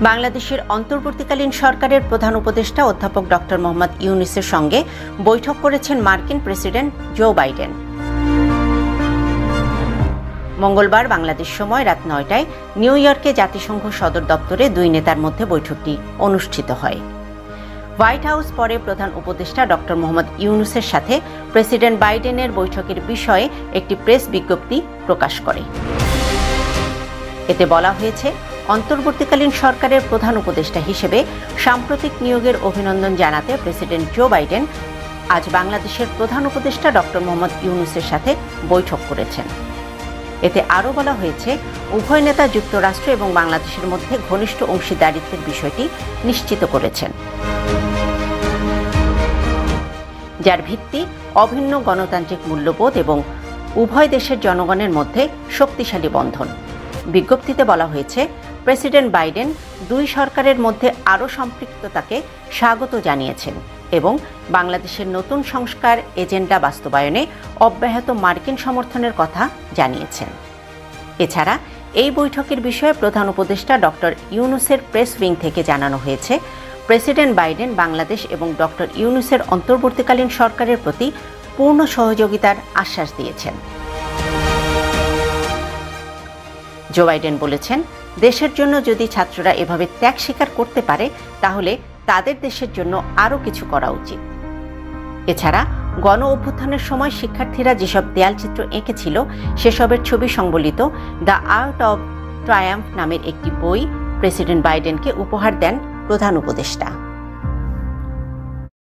বাংলাদেশের অন্তর্বর্তীকালীন সরকারের প্রধান উপদেষ্টা অধ্যাপক ডক্টর মোহাম্মদ ইউনূসের সঙ্গে বৈঠক করেছেন মার্কিন প্রেসিডেন্ট জো বাইডেন। মঙ্গলবার বাংলাদেশ সময় রাত ৯টায় নিউ ইয়র্কে জাতিসংঘ সদর দপ্তরে দুই নেতার মধ্যে বৈঠকটি অনুষ্ঠিত হয়। হোয়াইট হাউস পরে প্রধান উপদেষ্টা ডক্টর মোহাম্মদ ইউনূসের সাথে প্রেসিডেন্ট বাইডেনের বৈঠকের বিষয়ে একটি প্রেস বিজ্ঞপ্তি প্রকাশ করে। এতে বলা হয়েছে, অন্তর্বর্তীকালীন সরকারের প্রধান উপদেষ্টা হিসেবে সাম্প্রতিক নিয়োগের অভিনন্দন জানাতে প্রেসিডেন্ট জো বাইডেন আজ বাংলাদেশের প্রধান উপদেষ্টা ডক্টর মোহাম্মদ ইউনূসের সাথে বৈঠক করেছেন। এতে আরও বলা হয়েছে, উভয় নেতা যুক্তরাষ্ট্র এবং বাংলাদেশের মধ্যে ঘনিষ্ঠ অংশীদারিত্বের বিষয়টি নিশ্চিত করেছেন, যার ভিত্তি অভিন্ন গণতান্ত্রিক মূল্যবোধ এবং উভয় দেশের জনগণের মধ্যে শক্তিশালী বন্ধন। বিজ্ঞপ্তিতে বলা হয়েছে, প্রেসিডেন্ট বাইডেন দুই সরকারের মধ্যে আরও সম্পৃক্ততাকে স্বাগত জানিয়েছেন এবং বাংলাদেশের নতুন সংস্কার এজেন্ডা বাস্তবায়নে অব্যাহত মার্কিন সমর্থনের কথা জানিয়েছেন। এছাড়া এই বৈঠকের বিষয়ে প্রধান উপদেষ্টা ডক্টর ইউনূসের প্রেস উইং থেকে জানানো হয়েছে, প্রেসিডেন্ট বাইডেন বাংলাদেশ এবং ডক্টর ইউনূসের অন্তর্বর্তীকালীন সরকারের প্রতি পূর্ণ সহযোগিতার আশ্বাস দিয়েছেন। জো বাইডেন বলেছেন, দেশের জন্য যদি ছাত্ররা এভাবে ত্যাগ স্বীকার করতে পারে তাহলে তাদের দেশের জন্য আরও কিছু করা উচিত। এছাড়া গণ অভ্যুত্থানের সময় শিক্ষার্থীরা যেসব দেয়ালচিত্র এঁকেছিল সেসবের ছবি সংবলিত দ্য আর্ট অব ট্রায়াম্ফ নামের একটি বই প্রেসিডেন্ট বাইডেনকে উপহার দেন প্রধান উপদেষ্টা।